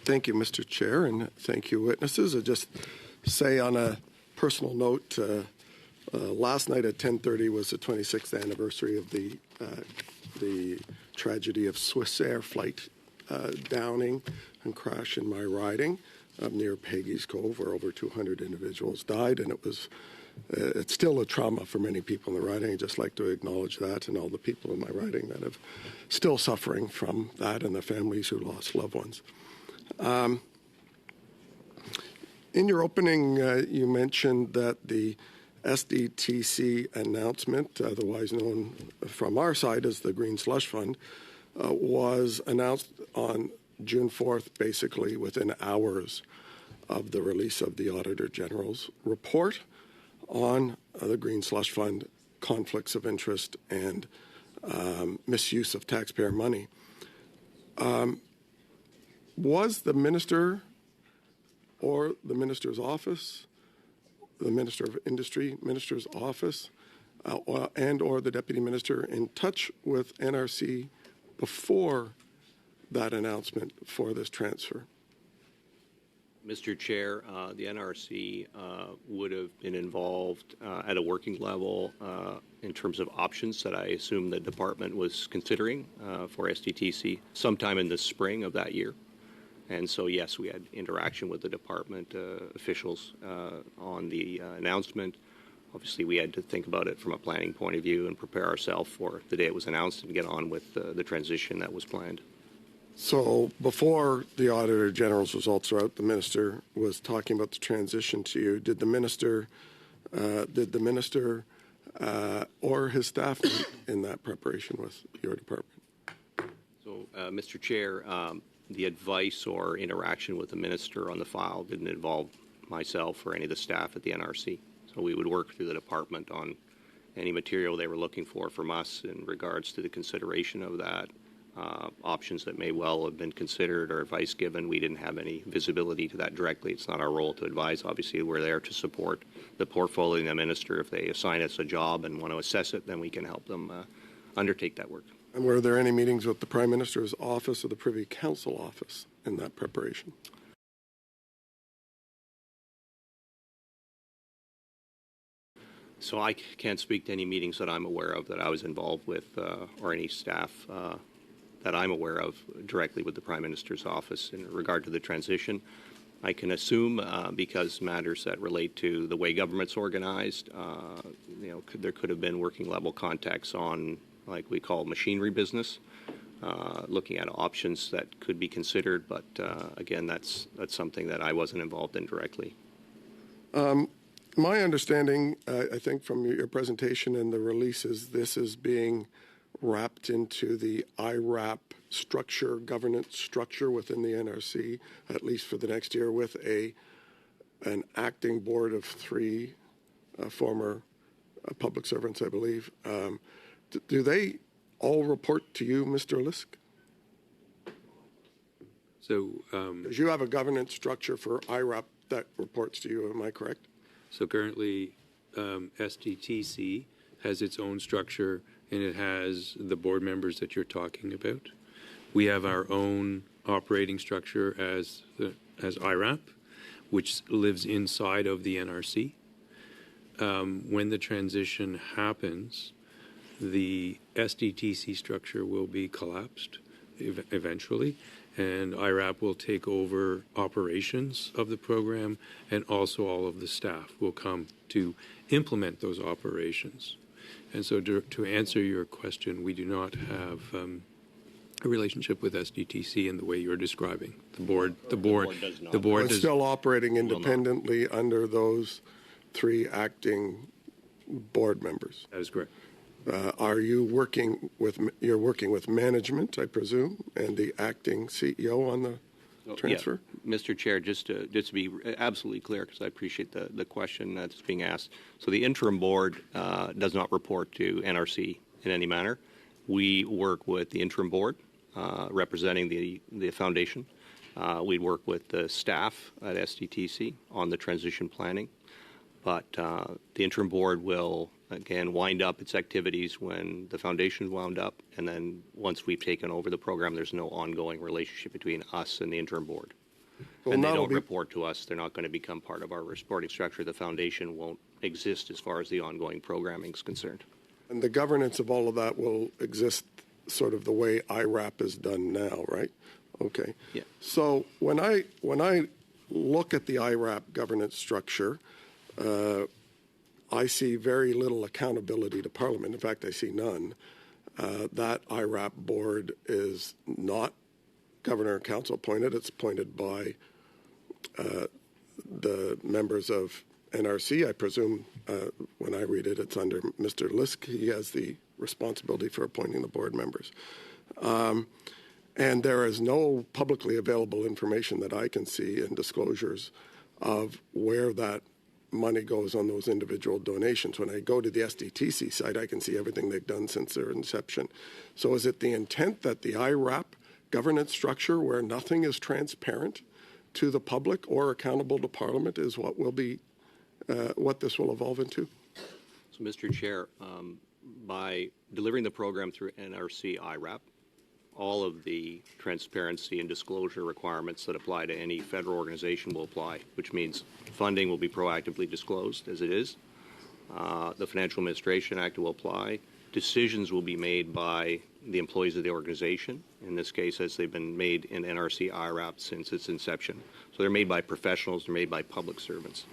Thank you, Mr. Chair, and thank you, witnesses. I just say on a personal note, last night at 10:30 was the 26th anniversary of the tragedy of Swissair flight downing and crash in my riding near Peggy's Cove, where over 200 individuals died, and it's still a trauma for many people in the riding. I'd just like to acknowledge that and all the people in my riding that are still suffering from that and the families who lost loved ones. In your opening, you mentioned that the SDTC announcement, otherwise known from our side as the Green Slush Fund, was announced on June 4th, basically within hours of the release of the Auditor General's report on the Green Slush Fund, conflicts of interest, and misuse of taxpayer money. Was the Minister or the Minister's office, the Minister of Industry, Minister's office, and or the Deputy Minister in touch with NRC before that announcement for this transfer? Mr. Chair, the NRC would have been involved at a working level in terms of options that I assume the department was considering for SDTC sometime in the spring of that year. And so, yes, we had interaction with the department officials on the announcement. Obviously, we had to think about it from a planning point of view and prepare ourselves for the day it was announced and get on with the transition that was planned. So before the Auditor General's results are out, the Minister was talking about the transition to you. Did the Minister or his staff meet in that preparation with your department? So, Mr. Chair, the advice or interaction with the Minister on the file didn't involve myself or any of the staff at the NRC. So we would work through the department on any material they were looking for from us in regards to the consideration of that. Options that may well have been considered or advice given. We didn't have any visibility to that directly. It's not our role to advise. Obviously, we're there to support the portfolio and the Minister. If they assign us a job and want to assess it, then we can help them undertake that work. And were there any meetings with the Prime Minister's office or the Privy Council office in that preparation? So I can't speak to any meetings that I'm aware of that I was involved with or any staff that I'm aware of directly with the Prime Minister's office in regard to the transition. I can assume because matters that relate to the way government's organized, there could have been working level contacts on, like we call machinery business, looking at options that could be considered. But again, that's something that I wasn't involved in directly. My understanding, I think from your presentation and the releases, this is being wrapped into the IRAP structure, governance structure within the NRC, at least for the next year, with an acting board of 3 former public servants, I believe. Do they all report to you, Mr. Lisk? So, because you have a governance structure for IRAP that reports to you, am I correct? So currently, SDTC has its own structure, and it has the board members that you're talking about. We have our own operating structure as IRAP, which lives inside of the NRC. When the transition happens, the SDTC structure will be collapsed eventually, and IRAP will take over operations of the program, and also all of the staff will come to implement those operations. And so to answer your question, we do not have a relationship with SDTC in the way you're describing. The board does not. The board is still operating independently under those 3 acting board members. That is correct. Are you working with management, I presume, and the acting CEO on the transfer? Yeah. Mr. Chair, just to be absolutely clear, because I appreciate the question that's being asked. So the interim board does not report to NRC in any manner. We work with the interim board representing the foundation. We work with the staff at SDTC on the transition planning. But the interim board will, again, wind up its activities when the foundation is wound up. And then once we've taken over the program, there's no ongoing relationship between us and the interim board. Well, and they that'll don't be- report to us, they're not going to become part of our reporting structure. The foundation won't exist as far as the ongoing programming is concerned. And the governance of all of that will exist sort of the way IRAP is done now, right? Okay. Yeah. So when I look at the IRAP governance structure, I see very little accountability to Parliament. In fact, I see none. That IRAP board is not governor and council appointed. It's appointed by the members of NRC. I presume when I read it, it's under Mr. Lisk. He has the responsibility for appointing the board members. And there is no publicly available information that I can see in disclosures of where that money goes on those individual donations. When I go to the SDTC site, I can see everything they've done since their inception. So is it the intent that the IRAP governance structure, where nothing is transparent to the public or accountable to Parliament, is what will be what this will evolve into? So, Mr. Chair, by delivering the program through NRC IRAP, all of the transparency and disclosure requirements that apply to any federal organization will apply, which means funding will be proactively disclosed as it is. The Financial Administration Act will apply. Decisions will be made by the employees of the organization, in this case, as they've been made in NRC IRAP since its inception. So they're made by professionals, they're made by public servants.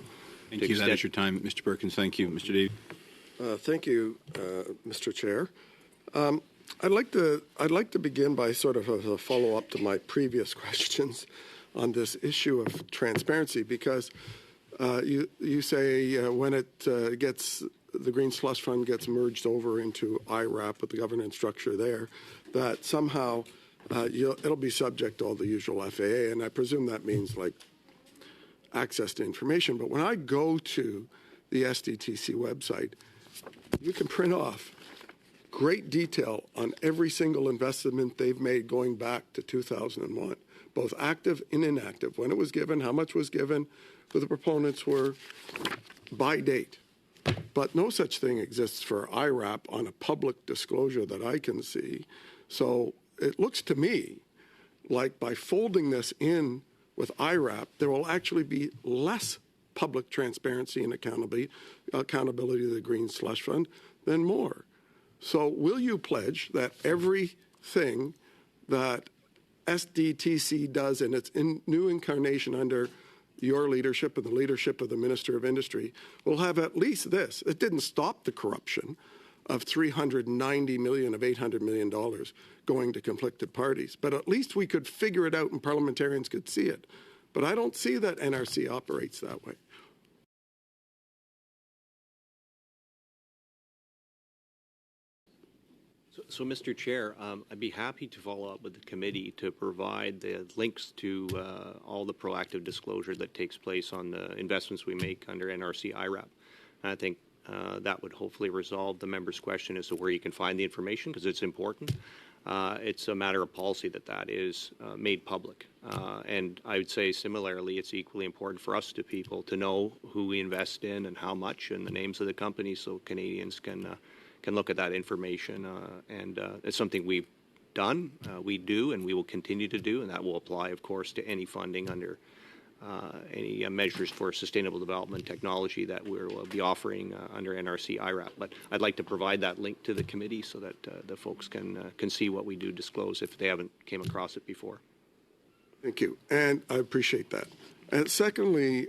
Thank you. That is your time, Mr. Perkins. Thank you. Mr. Davey. Thank you, Mr. Chair. I'd like to begin by sort of a follow-up to my previous questions on this issue of transparency, because you say when it gets the Green Slush Fund gets merged over into IRAP with the governance structure there, that somehow it'll be subject to all the usual FAA, and I presume that means like access to information. But when I go to the SDTC website, you can print off great detail on every single investment they've made going back to 2001, both active and inactive, when it was given, how much was given, who the proponents were, by date. But no such thing exists for IRAP on a public disclosure that I can see. So it looks to me like by folding this in with IRAP, there will actually be less public transparency and accountability to the Green Slush Fund than more. So will you pledge that everything that SDTC does in its new incarnation under your leadership and the leadership of the Minister of Industry will have at least this? It didn't stop the corruption of $390 million of $800 million going to conflicted parties, but at least we could figure it out and parliamentarians could see it. But I don't see that NRC operates that way. So, Mr. Chair, I'd be happy to follow up with the committee to provide the links to all the proactive disclosure that takes place on the investments we make under NRC IRAP. And I think that would hopefully resolve the member's question as to where you can find the information, because it's important. It's a matter of policy that is made public. And I would say similarly, it's equally important for us people to know who we invest in and how much and the names of the companies, so Canadians can look at that information, and it's something we've done, we do, and we will continue to do, and that will apply, of course, to any funding under any measures for sustainable development technology that we'll be offering under NRC IRAP. But I'd like to provide that link to the committee so that the folks can see what we do disclose if they haven't came across it before. Thank you, and I appreciate that. And secondly,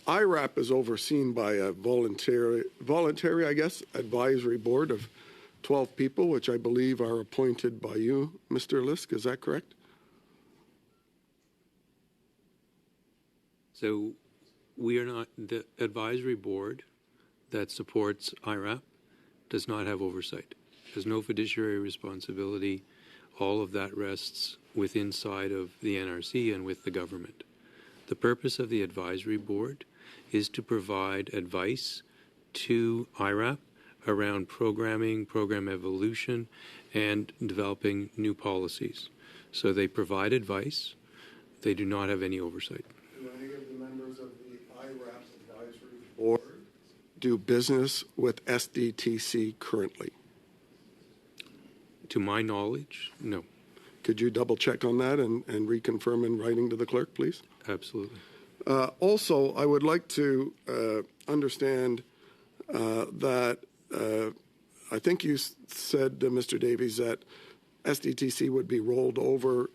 IRAP is overseen by a voluntary, I guess, advisory board of 12 people, which I believe are appointed by you, Mr. Lisk. Is that correct? So we are not, the advisory board that supports IRAP does not have oversight. There's no fiduciary responsibility. All of that rests inside of the NRC and with the government. The purpose of the advisory board is to provide advice to IRAP around programming, program evolution, and developing new policies. So they provide advice. They do not have any oversight. Do any of the members of the IRAP advisory board do business with SDTC currently? To my knowledge, no. Could you double check on that and reconfirm in writing to the clerk, please? Absolutely. Also, I would like to understand that I think you said, Mr. Davies, that SDTC would be rolled over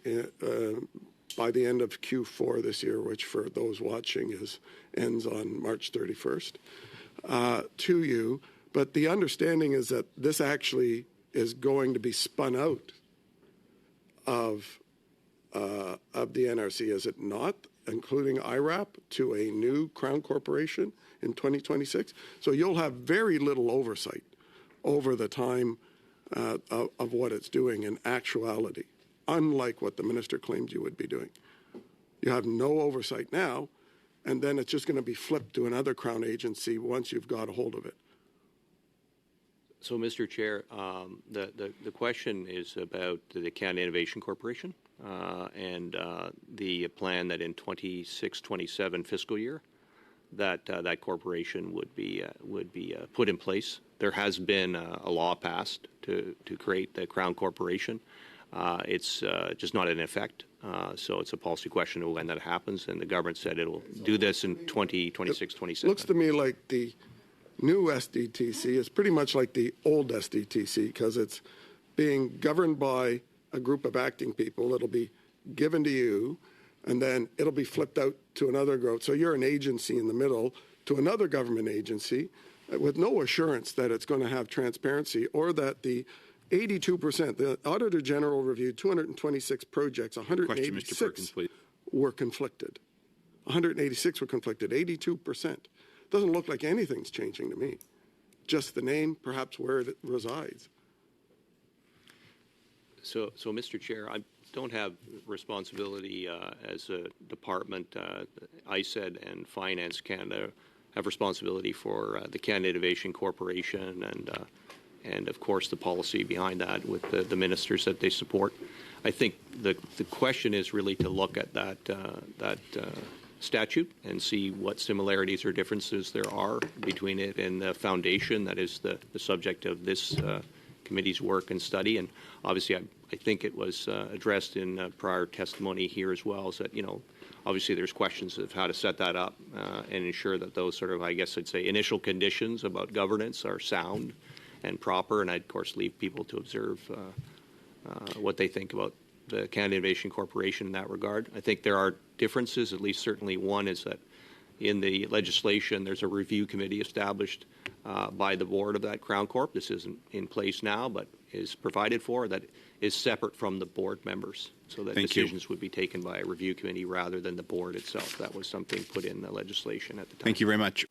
by the end of Q4 this year, which for those watching ends on March 31st, to you. But the understanding is that this actually is going to be spun out of the NRC, is it not, including IRAP, to a new Crown Corporation in 2026? So you'll have very little oversight over the time of what it's doing in actuality, unlike what the minister claimed you would be doing. You have no oversight now, and then it's just going to be flipped to another Crown agency once you've got a hold of it. So, Mr. Chair, the question is about the Canada Innovation Corporation and the plan that in 26-27 fiscal year that corporation would be put in place. There has been a law passed to create the Crown Corporation. It's just not in effect, so it's a policy question of when that happens. And the government said it'll do this in 2026-27. Looks to me like the new SDTC is pretty much like the old SDTC because it's being governed by a group of acting people. It'll be given to you, and then it'll be flipped out to another group. So you're an agency in the middle to another government agency with no assurance that it's going to have transparency or that the 82%, the Auditor General reviewed 226 projects, 186 Mr. Perkins, please. were conflicted. 186 were conflicted, 82%. Doesn't look like anything's changing to me. Just the name, perhaps where it resides. So, Mr. Chair, I don't have responsibility as a department. ISED and Finance Canada have responsibility for the Canada Innovation Corporation and of course the policy behind that with the ministers that they support. I think the question is really to look at that statute and see what similarities or differences there are between it and the foundation that is the subject of this committee's work and study. And obviously, I think it was addressed in prior testimony here as well, is that, obviously there's questions of how to set that up and ensure that those sort of, I guess I'd say, initial conditions about governance are sound and proper. And I'd, of course, leave people to observe what they think about the Canada Innovation Corporation in that regard. I think there are differences, at least certainly one is that in the legislation there's a review committee established by the board of that Crown Corp. This isn't in place now, but is provided for, that is separate from the board members, so that decisions would be taken by a review committee rather than the board itself. That was something put in the legislation at the time. Thank you very much.